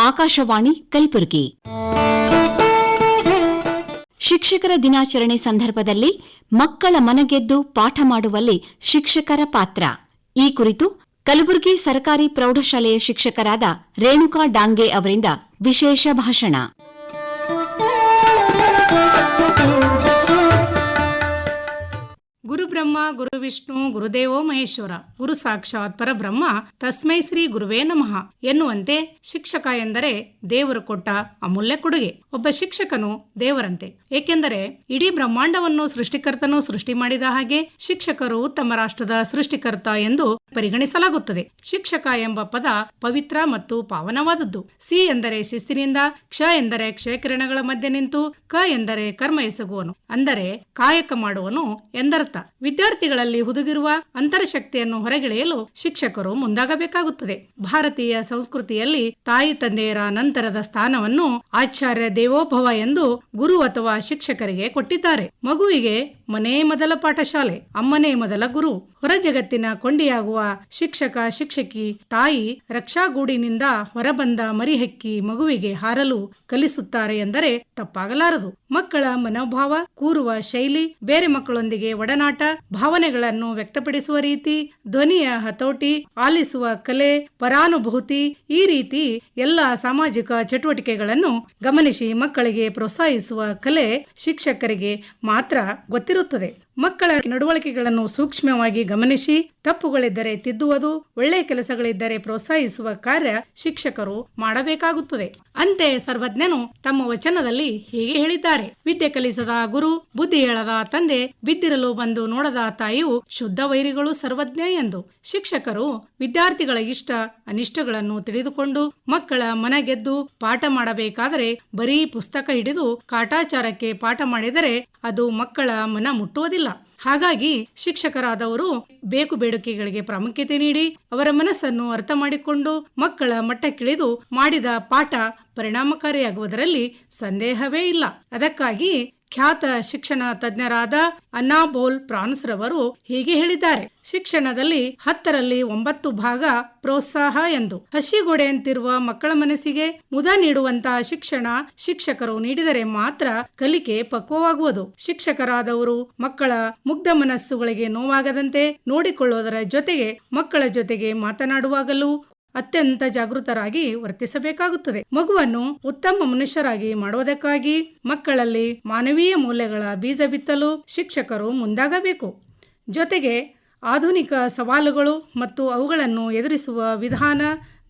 ಆಕಾಶವಾಣಿ ಕಲಬುರಗಿ. ಶಿಕ್ಷಕರ ದಿನಾಚರಣೆ ಸಂದರ್ಭದಲ್ಲಿ ಮಕ್ಕಳ ಮನಗೆದ್ದು ಪಾಠ ಮಾಡುವಲ್ಲಿ ಶಿಕ್ಷಕರ ಪಾತ್ರ ಈ ಕುರಿತು ಕಲಬುರಗಿ ಸರ್ಕಾರಿ ಪ್ರೌಢಶಾಲೆಯ ಶಿಕ್ಷಕರಾದ ರೇಣುಕಾ ಡಾಂಗೆ ಅವರಿಂದ ವಿಶೇಷ ಭಾಷಣ. ಗುರು ಬ್ರಹ್ಮ ಗುರು ವಿಷ್ಣು ಗುರುದೇವೋ ಮಹೇಶ್ವರ ಗುರು ಸಾಕ್ಷಾತ್ ಪರಬ್ರಹ್ಮ ತಸ್ಮೈ ಶ್ರೀ ಗುರುವೇ ನಮಃ ಎನ್ನುವಂತೆ ಶಿಕ್ಷಕ ಎಂದರೆ ದೇವರು ಕೊಟ್ಟ ಅಮೂಲ್ಯ ಕೊಡುಗೆ. ಒಬ್ಬ ಶಿಕ್ಷಕನು ದೇವರಂತೆ. ಏಕೆಂದರೆ ಇಡೀ ಬ್ರಹ್ಮಾಂಡವನ್ನು ಸೃಷ್ಟಿಕರ್ತನು ಸೃಷ್ಟಿ ಮಾಡಿದ ಹಾಗೆ ಶಿಕ್ಷಕರು ತಮ್ಮ ರಾಷ್ಟ್ರದ ಸೃಷ್ಟಿಕರ್ತ ಎಂದು ಪರಿಗಣಿಸಲಾಗುತ್ತದೆ. ಶಿಕ್ಷಕ ಎಂಬ ಪದ ಪವಿತ್ರ ಮತ್ತು ಪಾವನವಾದದ್ದು. ಸಿ ಎಂದರೆ ಶಿಸ್ತಿನಿಂದ, ಕ್ಷ ಎಂದರೆ ಕ್ಷಯಕಿರಣಗಳ ಮಧ್ಯೆ ನಿಂತು, ಕ ಎಂದರೆ ಕರ್ಮ ಎಸಗುವನು ಅಂದರೆ ಕಾಯಕ ಮಾಡುವನು ಎಂದರ್ಥ. ವಿದ್ಯಾರ್ಥಿಗಳಲ್ಲಿ ಹುದುಗಿರುವ ಅಂತರಶಕ್ತಿಯನ್ನು ಹೊರಗೆಳೆಯಲು ಶಿಕ್ಷಕರು ಮುಂದಾಗಬೇಕಾಗುತ್ತದೆ. ಭಾರತೀಯ ಸಂಸ್ಕೃತಿಯಲ್ಲಿ ತಾಯಿ ತಂದೆಯರ ನಂತರದ ಸ್ಥಾನವನ್ನು ಆಚಾರ್ಯ ದೇವೋಭವ ಎಂದು ಗುರು ಅಥವಾ ಶಿಕ್ಷಕರಿಗೆ ಕೊಟ್ಟಿದ್ದಾರೆ. ಮಗುವಿಗೆ ಮನೆ ಮೊದಲ ಪಾಠಶಾಲೆ, ಅಮ್ಮನೇ ಮೊದಲ ಗುರು. ಹೊರ ಜಗತ್ತಿನ ಕೊಂಡಿಯಾಗುವ ಶಿಕ್ಷಕ ಶಿಕ್ಷಕಿ ತಾಯಿ ರಕ್ಷಾಗೂಡಿನಿಂದ ಹೊರಬಂದ ಮರಿಹಕ್ಕಿ ಮಗುವಿಗೆ ಹಾರಲು ಕಲಿಸುತ್ತಾರೆ ಎಂದರೆ ತಪ್ಪಾಗಲಾರದು. ಮಕ್ಕಳ ಮನೋಭಾವ, ಕೂರುವ ಶೈಲಿ, ಬೇರೆ ಮಕ್ಕಳೊಂದಿಗೆ ಒಡನಾಟ, ಭಾವನೆಗಳನ್ನು ವ್ಯಕ್ತಪಡಿಸುವ ರೀತಿ, ಧ್ವನಿಯ ಹತೋಟಿ, ಆಲಿಸುವ ಕಲೆ, ಪರಾನುಭೂತಿ, ಈ ರೀತಿ ಎಲ್ಲ ಸಾಮಾಜಿಕ ಚಟುವಟಿಕೆಗಳನ್ನು ಗಮನಿಸಿ ಮಕ್ಕಳಿಗೆ ಪ್ರೋತ್ಸಾಹಿಸುವ ಕಲೆ ಶಿಕ್ಷಕರಿಗೆ ಮಾತ್ರ ಗೊತ್ತಿರುತ್ತದೆ. ಮಕ್ಕಳ ನಡವಳಿಕೆಗಳನ್ನು ಸೂಕ್ಷ್ಮವಾಗಿ ಗಮನಿಸಿ ತಪ್ಪುಗಳಿದ್ದರೆ ತಿದ್ದುವುದು, ಒಳ್ಳೆಯ ಕೆಲಸಗಳಿದ್ದರೆ ಪ್ರೋತ್ಸಾಹಿಸುವ ಕಾರ್ಯ ಶಿಕ್ಷಕರು ಮಾಡಬೇಕಾಗುತ್ತದೆ. ಅಂತೆ ಸರ್ವಜ್ಞನು ತಮ್ಮ ವಚನದಲ್ಲಿ ಹೀಗೆ ಹೇಳಿದ್ದಾರೆ: ವಿದ್ಯೆ ಕಲಿಸದ ಗುರು, ಬುದ್ಧಿ ಹೇಳದ ತಂದೆ, ಬಿದ್ದಿರಲು ಬಂದು ನೋಡದ ತಾಯಿಯು ಶುದ್ಧ ವೈರಿಗಳು ಸರ್ವಜ್ಞ ಎಂದು. ಶಿಕ್ಷಕರು ವಿದ್ಯಾರ್ಥಿಗಳ ಇಷ್ಟ ಅನಿಷ್ಟಗಳನ್ನು ತಿಳಿದುಕೊಂಡು ಮಕ್ಕಳ ಮನ ಗೆದ್ದು ಪಾಠ ಮಾಡಬೇಕಾದರೆ ಬರೀ ಪುಸ್ತಕ ಹಿಡಿದು ಕಾಟಾಚಾರಕ್ಕೆ ಪಾಠ ಮಾಡಿದರೆ ಅದು ಮಕ್ಕಳ ಮನ ಮುಟ್ಟುವುದಿಲ್ಲ. ಹಾಗಾಗಿ ಶಿಕ್ಷಕರಾದವರು ಬೇಕು ಬೇಡಿಕೆಗಳಿಗೆ ಪ್ರಾಮುಖ್ಯತೆ ನೀಡಿ ಅವರ ಮನಸ್ಸನ್ನು ಅರ್ಥ ಮಾಡಿಕೊಂಡು ಮಕ್ಕಳ ಮಟ್ಟಕ್ಕಿಳಿದು ಮಾಡಿದ ಪಾಠ ಪರಿಣಾಮಕಾರಿಯಾಗುವುದರಲ್ಲಿ ಸಂದೇಹವೇ ಇಲ್ಲ. ಅದಕ್ಕಾಗಿ ಖ್ಯಾತ ಶಿಕ್ಷಣ ತಜ್ಞರಾದ ಅನ್ನಾಬೋಲ್ ಫ್ರಾನ್ಸ್ ರವರು ಹೀಗೆ ಹೇಳಿದ್ದಾರೆ: ಶಿಕ್ಷಣದಲ್ಲಿ 10ರಲ್ಲಿ 9 ಭಾಗ ಪ್ರೋತ್ಸಾಹ ಎಂದು. ಹಸಿಗೋಡೆಯಂತಿರುವ ಮಕ್ಕಳ ಮನಸ್ಸಿಗೆ ಮುದ ನೀಡುವಂತಹ ಶಿಕ್ಷಣ ಶಿಕ್ಷಕರು ನೀಡಿದರೆ ಮಾತ್ರ ಕಲಿಕೆ ಪಕ್ವವಾಗುವುದು. ಶಿಕ್ಷಕರಾದವರು ಮಕ್ಕಳ ಮುಗ್ಧ ಮನಸ್ಸುಗಳಿಗೆ ನೋವಾಗದಂತೆ ನೋಡಿಕೊಳ್ಳುವುದರ ಜೊತೆಗೆ ಮಕ್ಕಳ ಜೊತೆಗೆ ಮಾತನಾಡುವಾಗಲೂ ಅತ್ಯಂತ ಜಾಗೃತರಾಗಿ ವರ್ತಿಸಬೇಕಾಗುತ್ತದೆ. ಮಗುವನ್ನು ಉತ್ತಮ ಮನುಷ್ಯರಾಗಿ ಮಾಡುವುದಕ್ಕಾಗಿ ಮಕ್ಕಳಲ್ಲಿ ಮಾನವೀಯ ಮೌಲ್ಯಗಳ ಬೀಜ ಬಿತ್ತಲು ಶಿಕ್ಷಕರು ಮುಂದಾಗಬೇಕು. ಜೊತೆಗೆ ಆಧುನಿಕ ಸವಾಲುಗಳು ಮತ್ತು ಅವುಗಳನ್ನು ಎದುರಿಸುವ ವಿಧಾನ,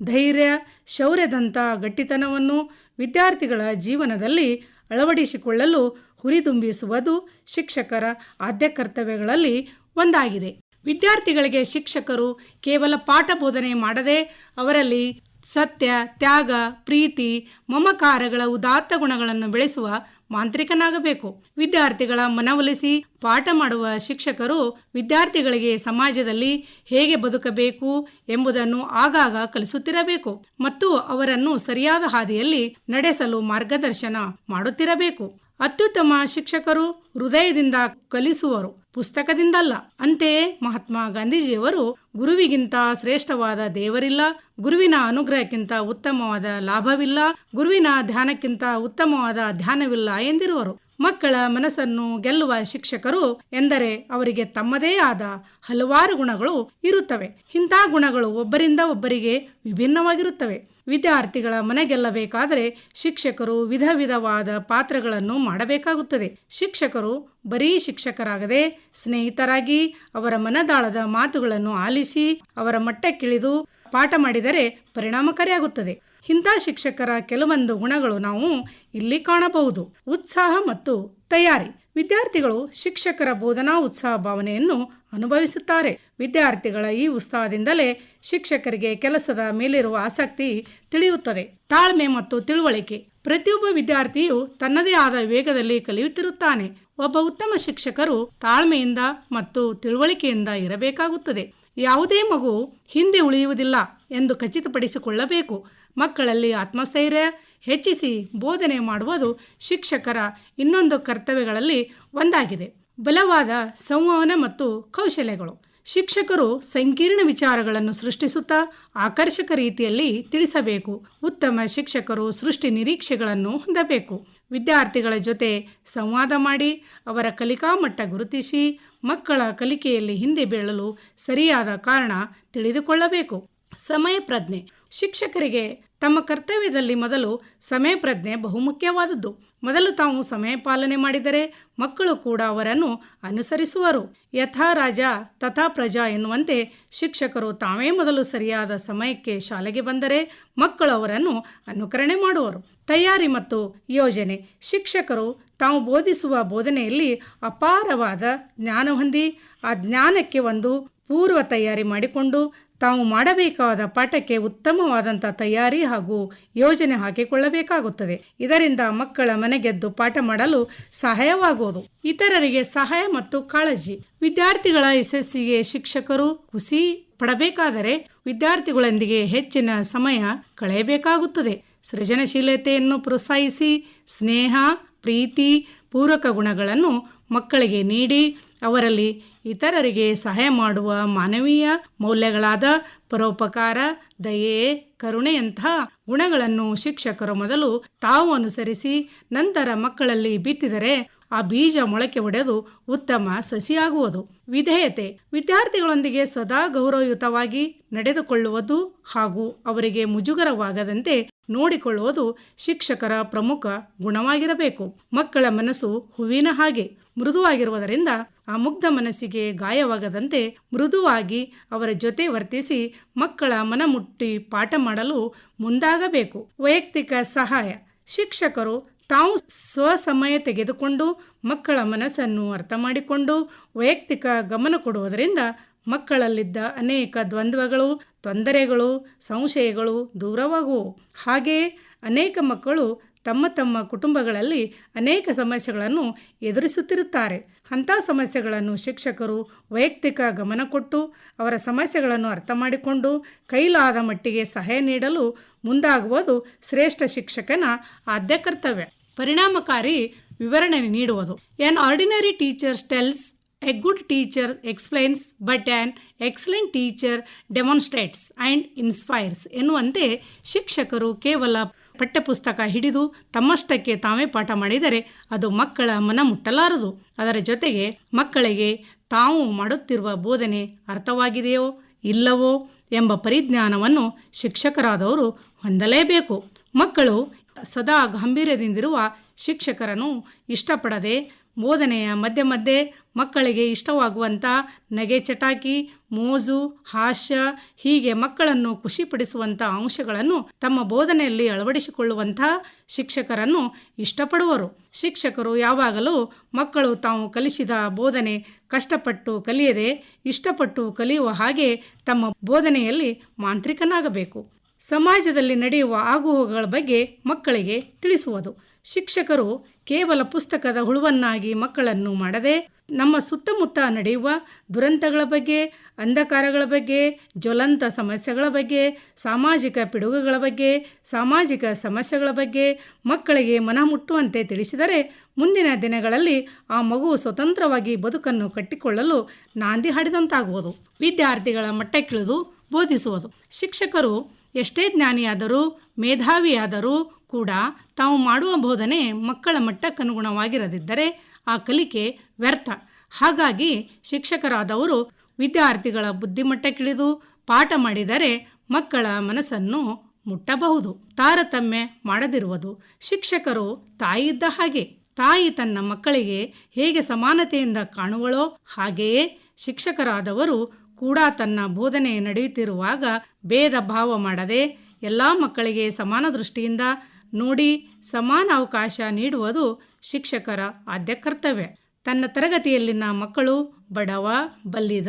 ಧೈರ್ಯ, ಶೌರ್ಯದಂಥ ಗಟ್ಟಿತನವನ್ನು ವಿದ್ಯಾರ್ಥಿಗಳ ಜೀವನದಲ್ಲಿ ಅಳವಡಿಸಿಕೊಳ್ಳಲು ಹುರಿದುಂಬಿಸುವುದು ಶಿಕ್ಷಕರ ಆದ್ಯ ಕರ್ತವ್ಯಗಳಲ್ಲಿ ಒಂದಾಗಿದೆ. ವಿದ್ಯಾರ್ಥಿಗಳಿಗೆ ಶಿಕ್ಷಕರು ಕೇವಲ ಪಾಠ ಬೋಧನೆ ಮಾಡದೆ ಅವರಲ್ಲಿ ಸತ್ಯ, ತ್ಯಾಗ, ಪ್ರೀತಿ, ಮಮಕಾರಗಳ ಉದಾತ್ತ ಗುಣಗಳನ್ನು ಬೆಳೆಸುವ ಮಾಂತ್ರಿಕನಾಗಬೇಕು. ವಿದ್ಯಾರ್ಥಿಗಳ ಮನವೊಲಿಸಿ ಪಾಠ ಮಾಡುವ ಶಿಕ್ಷಕರು ವಿದ್ಯಾರ್ಥಿಗಳಿಗೆ ಸಮಾಜದಲ್ಲಿ ಹೇಗೆ ಬದುಕಬೇಕು ಎಂಬುದನ್ನು ಆಗಾಗ ಕಲಿಸುತ್ತಿರಬೇಕು ಮತ್ತು ಅವರನ್ನು ಸರಿಯಾದ ಹಾದಿಯಲ್ಲಿ ನಡೆಸಲು ಮಾರ್ಗದರ್ಶನ ಮಾಡುತ್ತಿರಬೇಕು. ಅತ್ಯುತ್ತಮ ಶಿಕ್ಷಕರು ಹೃದಯದಿಂದ ಕಲಿಸುವರು, ಪುಸ್ತಕದಿಂದಲ್ಲ. ಅಂತೆಯೇ ಮಹಾತ್ಮ ಗಾಂಧೀಜಿಯವರು ಗುರುವಿಗಿಂತ ಶ್ರೇಷ್ಠವಾದ ದೇವರಿಲ್ಲ, ಗುರುವಿನ ಅನುಗ್ರಹಕ್ಕಿಂತ ಉತ್ತಮವಾದ ಲಾಭವಿಲ್ಲ, ಗುರುವಿನ ಧ್ಯಾನಕ್ಕಿಂತ ಉತ್ತಮವಾದ ಧ್ಯಾನವಿಲ್ಲ ಎಂದಿರುವರು. ಮಕ್ಕಳ ಮನಸ್ಸನ್ನು ಗೆಲ್ಲುವ ಶಿಕ್ಷಕರು ಎಂದರೆ ಅವರಿಗೆ ತಮ್ಮದೇ ಆದ ಹಲವಾರು ಗುಣಗಳು ಇರುತ್ತವೆ. ಇಂಥ ಗುಣಗಳು ಒಬ್ಬರಿಂದ ಒಬ್ಬರಿಗೆ ವಿಭಿನ್ನವಾಗಿರುತ್ತವೆ. ವಿದ್ಯಾರ್ಥಿಗಳ ಮನಗೆಲ್ಲಬೇಕಾದರೆ ಶಿಕ್ಷಕರು ವಿಧ ವಿಧವಾದ ಪಾತ್ರಗಳನ್ನು ಮಾಡಬೇಕಾಗುತ್ತದೆ. ಶಿಕ್ಷಕರು ಬರೀ ಶಿಕ್ಷಕರಾಗದೆ ಸ್ನೇಹಿತರಾಗಿ ಅವರ ಮನದಾಳದ ಮಾತುಗಳನ್ನು ಆಲಿಸಿ ಅವರ ಮಟ್ಟಕ್ಕಿಳಿದು ಪಾಠ ಮಾಡಿದರೆ ಪರಿಣಾಮಕಾರಿಯಾಗುತ್ತದೆ. ಇಂಥ ಶಿಕ್ಷಕರ ಕೆಲವೊಂದು ಗುಣಗಳು ನಾವು ಇಲ್ಲಿ ಕಾಣಬಹುದು. ಉತ್ಸಾಹ ಮತ್ತು ತಯಾರಿ. ವಿದ್ಯಾರ್ಥಿಗಳು ಶಿಕ್ಷಕರ ಬೋಧನಾ ಉತ್ಸಾಹ ಭಾವನೆಯನ್ನು ಅನುಭವಿಸುತ್ತಾರೆ. ವಿದ್ಯಾರ್ಥಿಗಳ ಈ ಉತ್ಸಾಹದಿಂದಲೇ ಶಿಕ್ಷಕರಿಗೆ ಕೆಲಸದ ಮೇಲಿರುವ ಆಸಕ್ತಿ ತಿಳಿಯುತ್ತದೆ. ತಾಳ್ಮೆ ಮತ್ತು ತಿಳುವಳಿಕೆ. ಪ್ರತಿಯೊಬ್ಬ ವಿದ್ಯಾರ್ಥಿಯು ತನ್ನದೇ ಆದ ವೇಗದಲ್ಲಿ ಕಲಿಯುತ್ತಿರುತ್ತಾನೆ. ಒಬ್ಬ ಉತ್ತಮ ಶಿಕ್ಷಕರು ತಾಳ್ಮೆಯಿಂದ ಮತ್ತು ತಿಳುವಳಿಕೆಯಿಂದ ಇರಬೇಕಾಗುತ್ತದೆ. ಯಾವುದೇ ಮಗು ಹಿಂದೆ ಉಳಿಯುವುದಿಲ್ಲ ಎಂದು ಖಚಿತಪಡಿಸಿಕೊಳ್ಳಬೇಕು. ಮಕ್ಕಳಲ್ಲಿ ಆತ್ಮಸ್ಥೈರ್ಯ ಹೆಚ್ಚಿಸಿ ಬೋಧನೆ ಮಾಡುವುದು ಶಿಕ್ಷಕರ ಇನ್ನೊಂದು ಕರ್ತವ್ಯಗಳಲ್ಲಿ ಒಂದಾಗಿದೆ. ಬಲವಾದ ಸಂವಹನ ಮತ್ತು ಕೌಶಲ್ಯಗಳು. ಶಿಕ್ಷಕರು ಸಂಕೀರ್ಣ ವಿಚಾರಗಳನ್ನು ಸೃಷ್ಟಿಸುತ್ತಾ ಆಕರ್ಷಕ ರೀತಿಯಲ್ಲಿ ತಿಳಿಸಬೇಕು. ಉತ್ತಮ ಶಿಕ್ಷಕರು ಸೃಷ್ಟಿ ನಿರೀಕ್ಷೆಗಳನ್ನು ಹೊಂದಬೇಕು. ವಿದ್ಯಾರ್ಥಿಗಳ ಜೊತೆ ಸಂವಾದ ಮಾಡಿ ಅವರ ಕಲಿಕಾ ಮಟ್ಟ ಗುರುತಿಸಿ ಮಕ್ಕಳ ಕಲಿಕೆಯಲ್ಲಿ ಹಿಂದೆ ಬೀಳಲು ಸರಿಯಾದ ಕಾರಣ ತಿಳಿದುಕೊಳ್ಳಬೇಕು. ಸಮಯ ಪ್ರಜ್ಞೆ. ಶಿಕ್ಷಕರಿಗೆ ತಮ್ಮ ಕರ್ತವ್ಯದಲ್ಲಿ ಮೊದಲು ಸಮಯ ಪ್ರಜ್ಞೆ ಬಹುಮುಖ್ಯವಾದದ್ದು. ಮೊದಲು ತಾವು ಸಮಯ ಪಾಲನೆ ಮಾಡಿದರೆ ಮಕ್ಕಳು ಕೂಡ ಅವರನ್ನು ಅನುಸರಿಸುವರು. ಯಥಾ ರಾಜ ತಥಾ ಪ್ರಜಾ ಎನ್ನುವಂತೆ ಶಿಕ್ಷಕರು ತಾವೇ ಮೊದಲು ಸರಿಯಾದ ಸಮಯಕ್ಕೆ ಶಾಲೆಗೆ ಬಂದರೆ ಮಕ್ಕಳು ಅವರನ್ನು ಅನುಕರಣೆ ಮಾಡುವರು. ತಯಾರಿ ಮತ್ತು ಯೋಜನೆ. ಶಿಕ್ಷಕರು ತಾವು ಬೋಧಿಸುವ ಬೋಧನೆಯಲ್ಲಿ ಅಪಾರವಾದ ಜ್ಞಾನ ಹೊಂದಿ ಆ ಜ್ಞಾನಕ್ಕೆ ಒಂದು ಪೂರ್ವ ತಯಾರಿ ಮಾಡಿಕೊಂಡು ತಾವು ಮಾಡಬೇಕಾದ ಪಾಠಕ್ಕೆ ಉತ್ತಮವಾದಂಥ ತಯಾರಿ ಹಾಗೂ ಯೋಜನೆ ಹಾಕಿಕೊಳ್ಳಬೇಕಾಗುತ್ತದೆ. ಇದರಿಂದ ಮಕ್ಕಳ ಮನೆಗೆದ್ದು ಪಾಠ ಮಾಡಲು ಸಹಾಯವಾಗುವುದು. ಇತರರಿಗೆ ಸಹಾಯ ಮತ್ತು ಕಾಳಜಿ. ವಿದ್ಯಾರ್ಥಿಗಳ ಯಶಸ್ಸಿಗೆ ಶಿಕ್ಷಕರು ಖುಷಿ ಪಡಬೇಕಾದರೆ ವಿದ್ಯಾರ್ಥಿಗಳೊಂದಿಗೆ ಹೆಚ್ಚಿನ ಸಮಯ ಕಳೆಯಬೇಕಾಗುತ್ತದೆ. ಸೃಜನಶೀಲತೆಯನ್ನು ಪ್ರೋತ್ಸಾಹಿಸಿ ಸ್ನೇಹ, ಪ್ರೀತಿ, ಪೂರಕ ಗುಣಗಳನ್ನು ಮಕ್ಕಳಿಗೆ ನೀಡಿ ಅವರಲ್ಲಿ ಇತರರಿಗೆ ಸಹಾಯ ಮಾಡುವ ಮಾನವೀಯ ಮೌಲ್ಯಗಳಾದ ಪರೋಪಕಾರ, ದಯೆ, ಕರುಣೆಯಂತಹ ಗುಣಗಳನ್ನು ಶಿಕ್ಷಕರು ಮೊದಲು ತಾವು ಅನುಸರಿಸಿ ನಂತರ ಮಕ್ಕಳಲ್ಲಿ ಬಿತ್ತಿದರೆ ಆ ಬೀಜ ಮೊಳಕೆ ಒಡೆದು ಉತ್ತಮ ಸಸಿಯಾಗುವುದು. ವಿಧೇಯತೆ. ವಿದ್ಯಾರ್ಥಿಗಳೊಂದಿಗೆ ಸದಾ ಗೌರವಯುತವಾಗಿ ನಡೆದುಕೊಳ್ಳುವುದು ಹಾಗೂ ಅವರಿಗೆ ಮುಜುಗರವಾಗದಂತೆ ನೋಡಿಕೊಳ್ಳುವುದು ಶಿಕ್ಷಕರ ಪ್ರಮುಖ ಗುಣವಾಗಿರಬೇಕು. ಮಕ್ಕಳ ಮನಸ್ಸು ಹೂವಿನ ಹಾಗೆ ಮೃದುವಾಗಿರುವುದರಿಂದ ಆ ಮುಗ್ಧ ಮನಸ್ಸಿಗೆ ಗಾಯವಾಗದಂತೆ ಮೃದುವಾಗಿ ಅವರ ಜೊತೆ ವರ್ತಿಸಿ ಮಕ್ಕಳ ಮನಮುಟ್ಟಿ ಪಾಠ ಮಾಡಲು ಮುಂದಾಗಬೇಕು. ವೈಯಕ್ತಿಕ ಸಹಾಯ. ಶಿಕ್ಷಕರು ತಾವು ಸ್ವಸಮಯ ತೆಗೆದುಕೊಂಡು ಮಕ್ಕಳ ಮನಸ್ಸನ್ನು ಅರ್ಥ ಮಾಡಿಕೊಂಡು ವೈಯಕ್ತಿಕ ಗಮನ ಕೊಡುವುದರಿಂದ ಮಕ್ಕಳಲ್ಲಿದ್ದ ಅನೇಕ ದ್ವಂದ್ವಗಳು, ತೊಂದರೆಗಳು, ಸಂಶಯಗಳು ದೂರವಾಗುವು. ಹಾಗೆಯೇ ಅನೇಕ ಮಕ್ಕಳು ತಮ್ಮ ತಮ್ಮ ಕುಟುಂಬಗಳಲ್ಲಿ ಅನೇಕ ಸಮಸ್ಯೆಗಳನ್ನು ಎದುರಿಸುತ್ತಿರುತ್ತಾರೆ. ಅಂಥ ಸಮಸ್ಯೆಗಳನ್ನು ಶಿಕ್ಷಕರು ವೈಯಕ್ತಿಕ ಗಮನ ಕೊಟ್ಟು ಅವರ ಸಮಸ್ಯೆಗಳನ್ನು ಅರ್ಥ ಮಾಡಿಕೊಂಡು ಕೈಲಾದ ಮಟ್ಟಿಗೆ ಸಹಾಯ ನೀಡಲು ಮುಂದಾಗುವುದು ಶ್ರೇಷ್ಠ ಶಿಕ್ಷಕನ ಆದ್ಯ ಕರ್ತವ್ಯ. ಪರಿಣಾಮಕಾರಿ ವಿವರಣೆ ನೀಡುವುದು. An ordinary teacher tells, a good teacher explains, but an excellent teacher demonstrates and inspires ಎನ್ನುವಂತೆ ಶಿಕ್ಷಕರು ಕೇವಲ ಪಠ್ಯಪುಸ್ತಕ ಹಿಡಿದು ತಮ್ಮಷ್ಟಕ್ಕೆ ತಾವೇ ಪಾಠ ಮಾಡಿದರೆ ಅದು ಮಕ್ಕಳ ಮನ ಮುಟ್ಟಲಾರದು. ಅದರ ಜೊತೆಗೆ ಮಕ್ಕಳಿಗೆ ತಾವು ಮಾಡುತ್ತಿರುವ ಬೋಧನೆ ಅರ್ಥವಾಗಿದೆಯೋ ಇಲ್ಲವೋ ಎಂಬ ಪರಿಜ್ಞಾನವನ್ನು ಶಿಕ್ಷಕರಾದವರು ಹೊಂದಲೇಬೇಕು. ಮಕ್ಕಳು ಸದಾ ಗಾಂಭೀರ್ಯದಿಂದಿರುವ ಶಿಕ್ಷಕರನ್ನು ಇಷ್ಟಪಡದೆ ಬೋಧನೆಯ ಮಧ್ಯೆ ಮಧ್ಯೆ ಮಕ್ಕಳಿಗೆ ಇಷ್ಟವಾಗುವಂಥ ನಗೆ ಚಟಾಕಿ, ಮೋಜು, ಹಾಸ್ಯ ಹೀಗೆ ಮಕ್ಕಳನ್ನು ಖುಷಿಪಡಿಸುವಂಥ ಅಂಶಗಳನ್ನು ತಮ್ಮ ಬೋಧನೆಯಲ್ಲಿ ಅಳವಡಿಸಿಕೊಳ್ಳುವಂಥ ಶಿಕ್ಷಕರನ್ನು ಇಷ್ಟಪಡುವರು. ಶಿಕ್ಷಕರು ಯಾವಾಗಲೂ ಮಕ್ಕಳು ತಾವು ಕಲಿಸಿದ ಬೋಧನೆ ಕಷ್ಟಪಟ್ಟು ಕಲಿಯದೆ ಇಷ್ಟಪಟ್ಟು ಕಲಿಯುವ ಹಾಗೆ ತಮ್ಮ ಬೋಧನೆಯಲ್ಲಿ ಮಾಂತ್ರಿಕನಾಗಬೇಕು. ಸಮಾಜದಲ್ಲಿ ನಡೆಯುವ ಆಗುಹೋಗುಗಳ ಬಗ್ಗೆ ಮಕ್ಕಳಿಗೆ ತಿಳಿಸುವುದು. ಶಿಕ್ಷಕರು ಕೇವಲ ಪುಸ್ತಕದ ಹುಳುವನ್ನಾಗಿ ಮಕ್ಕಳನ್ನು ಮಾಡದೆ ನಮ್ಮ ಸುತ್ತಮುತ್ತ ನಡೆಯುವ ದುರಂತಗಳ ಬಗ್ಗೆ, ಅಂಧಕಾರಗಳ ಬಗ್ಗೆ, ಜ್ವಲಂತ ಸಮಸ್ಯೆಗಳ ಬಗ್ಗೆ, ಸಾಮಾಜಿಕ ಪಿಡುಗುಗಳ ಬಗ್ಗೆ, ಸಾಮಾಜಿಕ ಸಮಸ್ಯೆಗಳ ಬಗ್ಗೆ ಮಕ್ಕಳಿಗೆ ಮನಮುಟ್ಟುವಂತೆ ತಿಳಿಸಿದರೆ ಮುಂದಿನ ದಿನಗಳಲ್ಲಿ ಆ ಮಗು ಸ್ವತಂತ್ರವಾಗಿ ಬದುಕನ್ನು ಕಟ್ಟಿಕೊಳ್ಳಲು ನಾಂದಿ ಹಾಡಿದಂತಾಗುವುದು. ವಿದ್ಯಾರ್ಥಿಗಳ ಮಟ್ಟಕ್ಕಿಳಿದು ಬೋಧಿಸುವುದು. ಶಿಕ್ಷಕರು ಎಷ್ಟೇ ಜ್ಞಾನಿಯಾದರೂ ಮೇಧಾವಿಯಾದರೂ ಕೂಡ ತಾವು ಮಾಡುವ ಬೋಧನೆ ಮಕ್ಕಳ ಮಟ್ಟಕ್ಕನುಗುಣವಾಗಿರದಿದ್ದರೆ ಆ ಕಲಿಕೆ ವ್ಯರ್ಥ. ಹಾಗಾಗಿ ಶಿಕ್ಷಕರಾದವರು ವಿದ್ಯಾರ್ಥಿಗಳ ಬುದ್ಧಿಮಟ್ಟಕ್ಕಿಳಿದು ಪಾಠ ಮಾಡಿದರೆ ಮಕ್ಕಳ ಮನಸ್ಸನ್ನು ಮುಟ್ಟಬಹುದು. ತಾರತಮ್ಯ ಮಾಡದಿರುವುದು. ಶಿಕ್ಷಕರು ತಾಯಿ ಇದ್ದ ಹಾಗೆ. ತಾಯಿ ತನ್ನ ಮಕ್ಕಳಿಗೆ ಹೇಗೆ ಸಮಾನತೆಯಿಂದ ಕಾಣುವಳೋ ಹಾಗೆಯೇ ಶಿಕ್ಷಕರಾದವರು ಕೂಡ ತನ್ನ ಬೋಧನೆ ನಡೆಯುತ್ತಿರುವಾಗ ಭೇದ ಭಾವ ಮಾಡದೆ ಎಲ್ಲ ಮಕ್ಕಳಿಗೆ ಸಮಾನ ದೃಷ್ಟಿಯಿಂದ ನೋಡಿ ಸಮಾನ ಅವಕಾಶ ನೀಡುವುದು ಶಿಕ್ಷಕರ ಆದ್ಯ ಕರ್ತವ್ಯ. ತನ್ನ ತರಗತಿಯಲ್ಲಿನ ಮಕ್ಕಳು ಬಡವ, ಬಲ್ಲಿದ,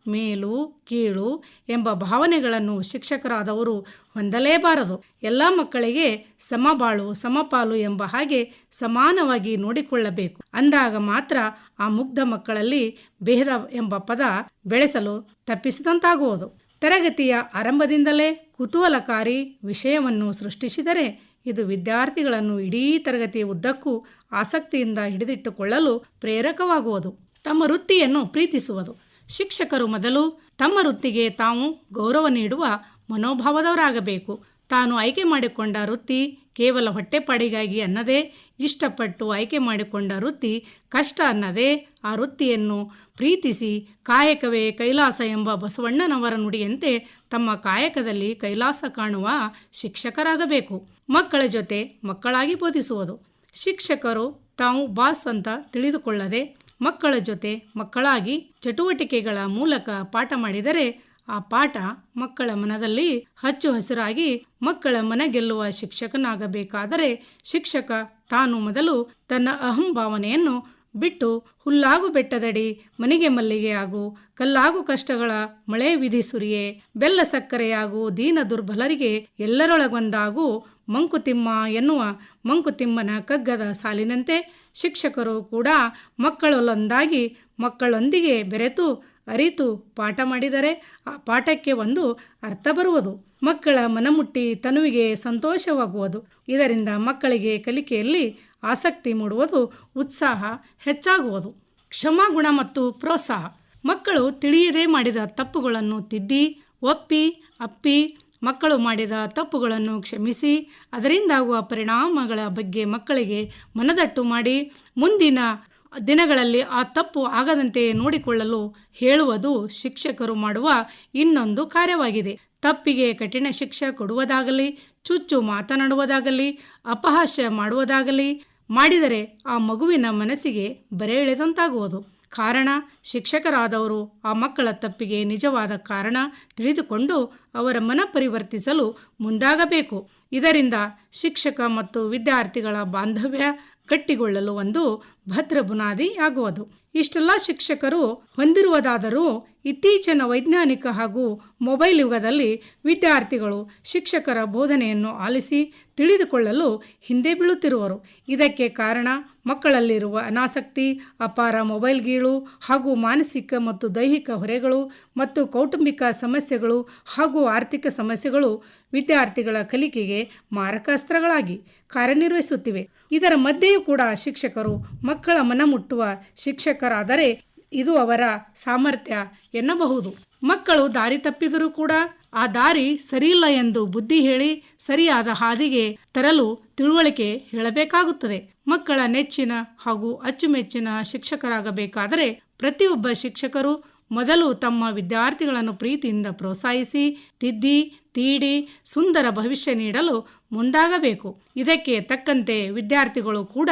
ಮೇಲು, ಕೀಳು ಎಂಬ ಭಾವನೆಗಳನ್ನು ಶಿಕ್ಷಕರಾದವರು ಹೊಂದಲೇಬಾರದು. ಎಲ್ಲ ಮಕ್ಕಳಿಗೆ ಸಮಬಾಳು ಸಮಪಾಲು ಎಂಬ ಹಾಗೆ ಸಮಾನವಾಗಿ ನೋಡಿಕೊಳ್ಳಬೇಕು. ಅಂದಾಗ ಮಾತ್ರ ಆ ಮುಗ್ಧ ಮಕ್ಕಳಲ್ಲಿ ಭೇದ ಎಂಬ ಪದ ಬೆಳೆಸಲು ತಪ್ಪಿಸಿದಂತಾಗುವುದು. ತರಗತಿಯ ಆರಂಭದಿಂದಲೇ ಕುತೂಹಲಕಾರಿ ವಿಷಯವನ್ನು ಸೃಷ್ಟಿಸಿದರೆ ಇದು ವಿದ್ಯಾರ್ಥಿಗಳನ್ನು ಇಡೀ ತರಗತಿಯ ಉದ್ದಕ್ಕೂ ಆಸಕ್ತಿಯಿಂದ ಹಿಡಿದಿಟ್ಟುಕೊಳ್ಳಲು ಪ್ರೇರಕವಾಗುವುದು. ತಮ್ಮ ವೃತ್ತಿಯನ್ನು ಪ್ರೀತಿಸುವುದು. ಶಿಕ್ಷಕರು ಮೊದಲು ತಮ್ಮ ವೃತ್ತಿಗೆ ತಾವು ಗೌರವ ನೀಡುವ ಮನೋಭಾವದವರಾಗಬೇಕು. ತಾನು ಆಯ್ಕೆ ಮಾಡಿಕೊಂಡ ವೃತ್ತಿ ಕೇವಲ ಹೊಟ್ಟೆಪಾಡಿಗಾಗಿ ಅನ್ನದೇ, ಇಷ್ಟಪಟ್ಟು ಆಯ್ಕೆ ಮಾಡಿಕೊಂಡ ವೃತ್ತಿ ಕಷ್ಟ ಅನ್ನದೇ, ಆ ವೃತ್ತಿಯನ್ನು ಪ್ರೀತಿಸಿ ಕಾಯಕವೇ ಕೈಲಾಸ ಎಂಬ ಬಸವಣ್ಣನವರ ನುಡಿಯಂತೆ ತಮ್ಮ ಕಾಯಕದಲ್ಲಿ ಕೈಲಾಸ ಕಾಣುವ ಶಿಕ್ಷಕರಾಗಬೇಕು. ಮಕ್ಕಳ ಜೊತೆ ಮಕ್ಕಳಾಗಿ ಬೋಧಿಸುವುದು. ಶಿಕ್ಷಕರು ತಾವು ಬಾಸ್ ಅಂತ ತಿಳಿದುಕೊಳ್ಳದೆ ಮಕ್ಕಳ ಜೊತೆ ಮಕ್ಕಳಾಗಿ ಚಟುವಟಿಕೆಗಳ ಮೂಲಕ ಪಾಠ ಮಾಡಿದರೆ ಆ ಪಾಠ ಮಕ್ಕಳ ಮನದಲ್ಲಿ ಹಚ್ಚು ಹಸಿರಾಗಿ ಮಕ್ಕಳ ಮನ ಗೆಲ್ಲುವ ಶಿಕ್ಷಕನಾಗಬೇಕಾದರೆ ಶಿಕ್ಷಕ ತಾನು ಮೊದಲು ತನ್ನ ಅಹಂಭಾವನೆಯನ್ನು ಬಿಟ್ಟು ಹುಲ್ಲಾಗು ಬೆಟ್ಟದಡಿ ಮನೆಗೆ ಮಲ್ಲಿಗೆ ಆಗು, ಕಲ್ಲಾಗು ಕಷ್ಟಗಳ ಮಳೆ ವಿಧಿ ಸುರಿಯೇ, ಬೆಲ್ಲ ಸಕ್ಕರೆಯಾಗು ದೀನ ದುರ್ಬಲರಿಗೆ ಎಲ್ಲರೊಳಗೊಂದಾಗು ಮಂಕುತಿಮ್ಮ ಎನ್ನುವ ಮಂಕುತಿಮ್ಮನ ಕಗ್ಗದ ಸಾಲಿನಂತೆ ಶಿಕ್ಷಕರು ಕೂಡ ಮಕ್ಕಳಲ್ಲೊಂದಾಗಿ ಮಕ್ಕಳೊಂದಿಗೆ ಬೆರೆತು ಅರಿತು ಪಾಠ ಮಾಡಿದರೆ ಆ ಪಾಠಕ್ಕೆ ಒಂದು ಅರ್ಥ ಬರುವುದು. ಮಕ್ಕಳ ಮನಮುಟ್ಟಿ ತನುವಿಗೆ ಸಂತೋಷವಾಗುವುದು. ಇದರಿಂದ ಮಕ್ಕಳಿಗೆ ಕಲಿಕೆಯಲ್ಲಿ ಆಸಕ್ತಿ ಮೂಡುವುದು, ಉತ್ಸಾಹ ಹೆಚ್ಚಾಗುವುದು. ಕ್ಷಮಾಗುಣ ಮತ್ತು ಪ್ರೋತ್ಸಾಹ. ಮಕ್ಕಳು ತಿಳಿಯದೇ ಮಾಡಿದ ತಪ್ಪುಗಳನ್ನು ತಿದ್ದಿ ಒಪ್ಪಿ ಅಪ್ಪಿ ಮಕ್ಕಳು ಮಾಡಿದ ತಪ್ಪುಗಳನ್ನು ಕ್ಷಮಿಸಿ ಅದರಿಂದಾಗುವ ಪರಿಣಾಮಗಳ ಬಗ್ಗೆ ಮಕ್ಕಳಿಗೆ ಮನದಟ್ಟು ಮಾಡಿ ಮುಂದಿನ ದಿನಗಳಲ್ಲಿ ಆ ತಪ್ಪು ಆಗದಂತೆ ನೋಡಿಕೊಳ್ಳಲು ಹೇಳುವುದು ಶಿಕ್ಷಕರು ಮಾಡುವ ಇನ್ನೊಂದು ಕಾರ್ಯವಾಗಿದೆ. ತಪ್ಪಿಗೆ ಕಠಿಣ ಶಿಕ್ಷೆ ಕೊಡುವುದಾಗಲಿ, ಚುಚ್ಚು ಮಾತನಾಡುವುದಾಗಲಿ, ಅಪಹಾಸ್ಯ ಮಾಡುವುದಾಗಲಿ ಮಾಡಿದರೆ ಆ ಮಗುವಿನ ಮನಸ್ಸಿಗೆ ಬರೆ ಎಳೆದಂತಾಗುವುದು. ಕಾರಣ ಶಿಕ್ಷಕರಾದವರು ಆ ಮಕ್ಕಳ ತಪ್ಪಿಗೆ ನಿಜವಾದ ಕಾರಣ ತಿಳಿದುಕೊಂಡು ಅವರ ಮನ ಪರಿವರ್ತಿಸಲು ಮುಂದಾಗಬೇಕು. ಇದರಿಂದ ಶಿಕ್ಷಕ ಮತ್ತು ವಿದ್ಯಾರ್ಥಿಗಳ ಬಾಂಧವ್ಯ ಗಟ್ಟಿಗೊಳ್ಳಲು ಒಂದು ಭದ್ರ ಬುನಾದಿ ಆಗುವುದು. ಇಷ್ಟೆಲ್ಲ ಶಿಕ್ಷಕರು ಹೊಂದಿರುವುದಾದರೂ ಇತ್ತೀಚಿನ ವೈಜ್ಞಾನಿಕ ಹಾಗೂ ಮೊಬೈಲ್ ಯುಗದಲ್ಲಿ ವಿದ್ಯಾರ್ಥಿಗಳು ಶಿಕ್ಷಕರ ಬೋಧನೆಯನ್ನು ಆಲಿಸಿ ತಿಳಿದುಕೊಳ್ಳಲು ಹಿಂದೆ ಬೀಳುತ್ತಿರುವರು. ಇದಕ್ಕೆ ಕಾರಣ ಮಕ್ಕಳಲ್ಲಿರುವ ಅನಾಸಕ್ತಿ, ಅಪಾರ ಮೊಬೈಲ್ ಗೀಳು ಹಾಗೂ ಮಾನಸಿಕ ಮತ್ತು ದೈಹಿಕ ಹೊರೆಗಳು ಮತ್ತು ಕೌಟುಂಬಿಕ ಸಮಸ್ಯೆಗಳು ಹಾಗೂ ಆರ್ಥಿಕ ಸಮಸ್ಯೆಗಳು ವಿದ್ಯಾರ್ಥಿಗಳ ಕಲಿಕೆಗೆ ಮಾರಕಾಸ್ತ್ರಗಳಾಗಿ ಕಾರ್ಯನಿರ್ವಹಿಸುತ್ತಿವೆ. ಇದರ ಮಧ್ಯೆಯೂ ಕೂಡ ಶಿಕ್ಷಕರು ಮಕ್ಕಳ ಮನ ಮುಟ್ಟುವ ಶಿಕ್ಷಕರಾದರೆ ಇದು ಅವರ ಸಾಮರ್ಥ್ಯ ಎನ್ನಬಹುದು. ಮಕ್ಕಳು ದಾರಿ ತಪ್ಪಿದರೂ ಕೂಡ ಆ ದಾರಿ ಸರಿಯಿಲ್ಲ ಎಂದು ಬುದ್ಧಿ ಹೇಳಿ ಸರಿಯಾದ ಹಾದಿಗೆ ತರಲು ತಿಳುವಳಿಕೆ ಹೇಳಬೇಕಾಗುತ್ತದೆ. ಮಕ್ಕಳ ನೆಚ್ಚಿನ ಹಾಗೂ ಅಚ್ಚುಮೆಚ್ಚಿನ ಶಿಕ್ಷಕರಾಗಬೇಕಾದರೆ ಪ್ರತಿಯೊಬ್ಬ ಶಿಕ್ಷಕರು ಮೊದಲು ತಮ್ಮ ವಿದ್ಯಾರ್ಥಿಗಳನ್ನು ಪ್ರೀತಿಯಿಂದ ಪ್ರೋತ್ಸಾಹಿಸಿ ತಿದ್ದಿ ತೀಡಿ ಸುಂದರ ಭವಿಷ್ಯ ನೀಡಲು ಮುಂದಾಗಬೇಕು. ಇದಕ್ಕೆ ತಕ್ಕಂತೆ ವಿದ್ಯಾರ್ಥಿಗಳು ಕೂಡ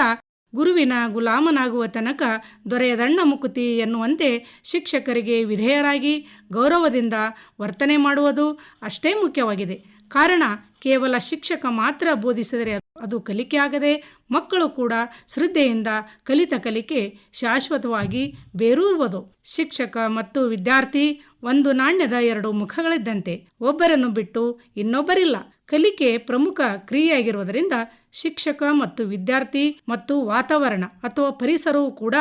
ಗುರುವಿನ ಗುಲಾಮನಾಗುವ ತನಕ ದೊರೆಯದಣ್ಣ ಮುಕುತಿ ಎನ್ನುವಂತೆ ಶಿಕ್ಷಕರಿಗೆ ವಿಧೇಯರಾಗಿ ಗೌರವದಿಂದ ವರ್ತನೆ ಮಾಡುವುದು ಅಷ್ಟೇ ಮುಖ್ಯವಾಗಿದೆ. ಕಾರಣ ಕೇವಲ ಶಿಕ್ಷಕ ಮಾತ್ರ ಬೋಧಿಸಿದರೆ ಅದು ಕಲಿಕೆ ಆಗದೆ ಮಕ್ಕಳು ಕೂಡ ಶ್ರದ್ಧೆಯಿಂದ ಕಲಿತ ಕಲಿಕೆ ಶಾಶ್ವತವಾಗಿ ಬೇರೂರುವುದು. ಶಿಕ್ಷಕ ಮತ್ತು ವಿದ್ಯಾರ್ಥಿ ಒಂದು ನಾಣ್ಯದ ಎರಡು ಮುಖಗಳಿದ್ದಂತೆ, ಒಬ್ಬರನ್ನು ಬಿಟ್ಟು ಇನ್ನೊಬ್ಬರಿಲ್ಲ. ಕಲಿಕೆ ಪ್ರಮುಖ ಕ್ರಿಯೆಯಾಗಿರುವುದರಿಂದ ಶಿಕ್ಷಕ ಮತ್ತು ವಿದ್ಯಾರ್ಥಿ ಮತ್ತು ವಾತಾವರಣ ಅಥವಾ ಪರಿಸರವೂ ಕೂಡ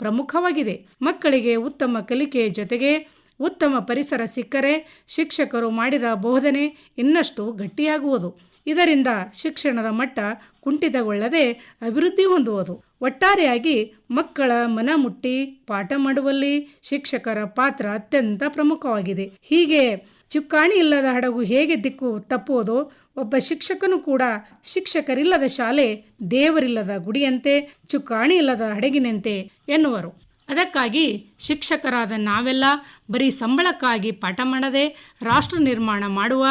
ಪ್ರಮುಖವಾಗಿದೆ. ಮಕ್ಕಳಿಗೆ ಉತ್ತಮ ಕಲಿಕೆಯ ಜೊತೆಗೆ ಉತ್ತಮ ಪರಿಸರ ಸಿಕ್ಕರೆ ಶಿಕ್ಷಕರು ಮಾಡಿದ ಬೋಧನೆ ಇನ್ನಷ್ಟು ಗಟ್ಟಿಯಾಗುವುದು. ಇದರಿಂದ ಶಿಕ್ಷಣದ ಮಟ್ಟ ಕುಂಠಿತಗೊಳ್ಳದೆ ಅಭಿವೃದ್ಧಿ ಹೊಂದುವುದು. ಒಟ್ಟಾರೆಯಾಗಿ ಮಕ್ಕಳ ಮನ ಮುಟ್ಟಿ ಪಾಠ ಮಾಡುವಲ್ಲಿ ಶಿಕ್ಷಕರ ಪಾತ್ರ ಅತ್ಯಂತ ಪ್ರಮುಖವಾಗಿದೆ. ಹೀಗೆ ಚುಕ್ಕಾಣಿ ಇಲ್ಲದ ಹಡಗು ಹೇಗೆ ದಿಕ್ಕು ತಪ್ಪುವುದೋ ಒಬ್ಬ ಶಿಕ್ಷಕನು ಕೂಡ ಶಿಕ್ಷಕರಿಲ್ಲದ ಶಾಲೆ ದೇವರಿಲ್ಲದ ಗುಡಿಯಂತೆ, ಚುಕ್ಕಾಣಿ ಇಲ್ಲದ ಹಡಗಿನಂತೆ ಎನ್ನುವರು. ಅದಕ್ಕಾಗಿ ಶಿಕ್ಷಕರಾದ ನಾವೆಲ್ಲ ಬರೀ ಸಂಬಳಕ್ಕಾಗಿ ಪಾಠ ಮಾಡದೆ ರಾಷ್ಟ್ರ ನಿರ್ಮಾಣ ಮಾಡುವ,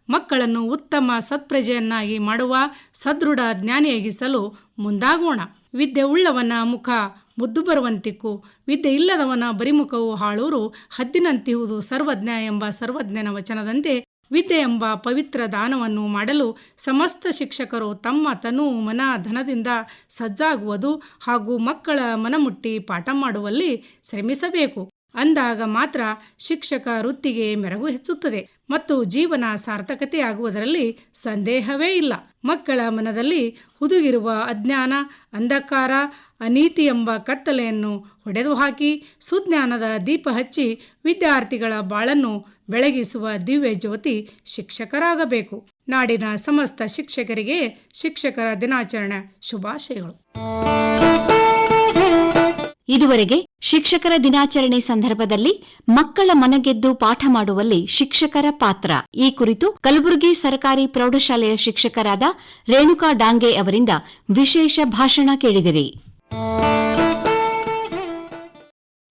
ಮಕ್ಕಳನ್ನು ಉತ್ತಮ ಸತ್ಪ್ರಜೆಯನ್ನಾಗಿ ಮಾಡುವ, ಸದೃಢ ಜ್ಞಾನಿಯಾಗಿಸಲು ಮುಂದಾಗೋಣ. ವಿದ್ಯೆ ಉಳ್ಳವನ ಮುಖ ಮುದ್ದು ಬರುವಂತಿಕ್ಕು, ವಿದ್ಯೆ ಇಲ್ಲದವನ ಬರಿಮುಖವು ಹಾಳೂರು ಹದ್ದಿನಂತಿಹುದು ಸರ್ವಜ್ಞ ಎಂಬ ಸರ್ವಜ್ಞನ ವಚನದಂತೆ ವಿದ್ಯೆ ಎಂಬ ಪವಿತ್ರ ದಾನವನ್ನು ಮಾಡಲು ಸಮಸ್ತ ಶಿಕ್ಷಕರು ತಮ್ಮ ತನು ಮನ ಧನದಿಂದ ಸಜ್ಜಾಗುವುದು ಹಾಗೂ ಮಕ್ಕಳ ಮನಮುಟ್ಟಿ ಪಾಠ ಮಾಡುವಲ್ಲಿ ಶ್ರಮಿಸಬೇಕು. ಅಂದಾಗ ಮಾತ್ರ ಶಿಕ್ಷಕ ವೃತ್ತಿಗೆ ಮೆರುಗು ಹೆಚ್ಚುತ್ತದೆ ಮತ್ತು ಜೀವನ ಸಾರ್ಥಕತೆಯಾಗುವುದರಲ್ಲಿ ಸಂದೇಹವೇ ಇಲ್ಲ. ಮಕ್ಕಳ ಮನದಲ್ಲಿ ಹುದುಗಿರುವ ಅಜ್ಞಾನ, ಅಂಧಕಾರ, ಅನೀತಿ ಎಂಬ ಕತ್ತಲೆಯನ್ನು ಹೊಡೆದು ಹಾಕಿ ಸುಜ್ಞಾನದ ದೀಪ ಹಚ್ಚಿ ವಿದ್ಯಾರ್ಥಿಗಳ ಬಾಳನ್ನು ಬೆಳಗಿಸುವ ದಿವ್ಯ ಜ್ಯೋತಿ ಶಿಕ್ಷಕರಾಗಬೇಕು. ನಾಡಿನ ಸಮಸ್ತ ಶಿಕ್ಷಕರಿಗೆ ಶಿಕ್ಷಕರ ದಿನಾಚರಣೆ ಶುಭಾಶಯಗಳು. ಇದುವರೆಗೆ ಶಿಕ್ಷಕರ ದಿನಾಚರಣೆ ಸಂದರ್ಭದಲ್ಲಿ ಮಕ್ಕಳ ಮನಗೆದ್ದು ಪಾಠ ಮಾಡುವಲ್ಲಿ ಶಿಕ್ಷಕರ ಪಾತ್ರ ಈ ಕುರಿತು ಕಲಬುರಗಿ ಸರ್ಕಾರಿ ಪ್ರೌಢಶಾಲೆಯ ಶಿಕ್ಷಕರಾದ ರೇಣುಕಾ ಡಾಂಗೆ ಅವರಿಂದ ವಿಶೇಷ ಭಾಷಣ ಕೇಳಿದಿರಿ.